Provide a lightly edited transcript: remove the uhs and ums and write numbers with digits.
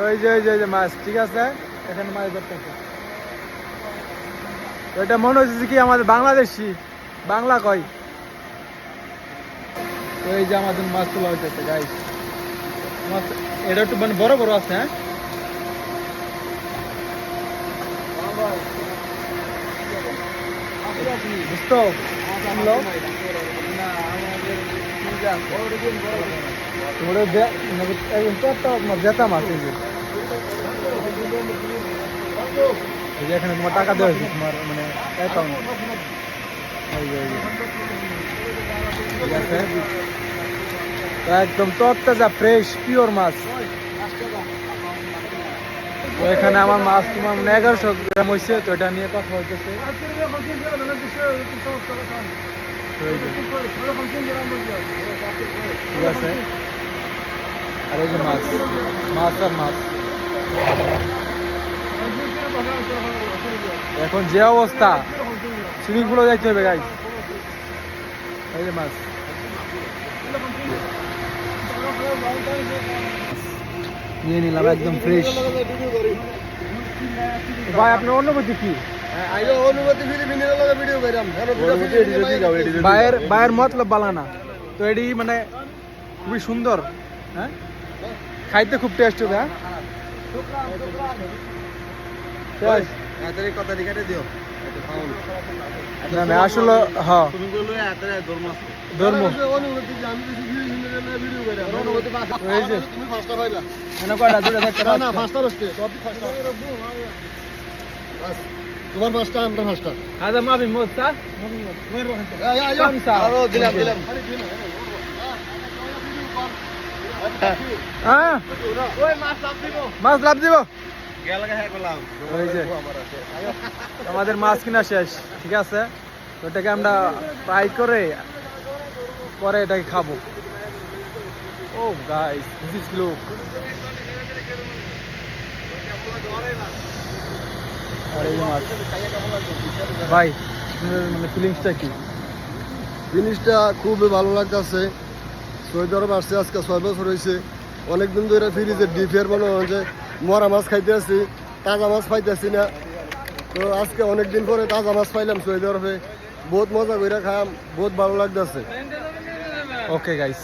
ওই যে মাছ, ঠিক আছে, এখানে মাছ ধরতেছে। এটা মনে হচ্ছে কি আমাদের বাংলাদেশি, বাংলা কয়। তো এই যে আমাদের মাছ তোলা হইতেছে গাইস। মাছ এটা একটু মানে বড় বড় আছে। হ্যাঁ, বুঝতো জেতা মাছ। এই যে এখানে তোমার টাকা দেওয়া হয়েছে, তোমার মানে অ্যাকাউন্ট। ঠিক আছে, তো একদম তরতাজা ফ্রেশ পিওর মাছ। তো এখানে আমার মাছ তোমার মানে 1100 গ্রাম হয়েছে, তো এটা নিয়ে কথা হইতেছে। ঠিক আছে, আর এই যে মাছ, মাছ আর মাছ। এখন যে অবস্থা, সুইমিং পুলে যাইতে হবে গাইস। এই যে মাছ, নিয়ে নিলাম একদম ফ্রেশ। ভাই আপনার অনুভূতি কি? বাইরের মতলব বালানা, তো এটি মানে খুবই সুন্দর। হ্যাঁ, খাইতে খুব টেস্ট হবে। হ্যাঁ, আসলে হ্যাঁ ধর্ম তোমার পাঁচটা আমরা পাঁচটা মাছ লাভ দিব। আমাদের মাছ কিনা শেষ, ঠিক আছে, তো এটাকে আমরা ফ্রাই করে পরে এটাকে খাবো। ও গাইস, দিস ইজ লুক। আর এই মাছ ভাই, মানে ফিলিংসটা কি? জিনিসটা খুবই ভালো লাগতেছে। সৌদি আরব আসছে আজকে 6 বছর হয়েছে। অনেকদিন ধরে ফ্রিজে ডিপের মনে হচ্ছে মরা মাছ খাইতে আসছি, তাজা মাছ পাইতেছি না। তো আজকে অনেকদিন পরে তাজা মাছ পাইলাম সৌদি আরবে, বহুত মজা করে খাম, বহুত ভালো লাগতেছে। Okay guys.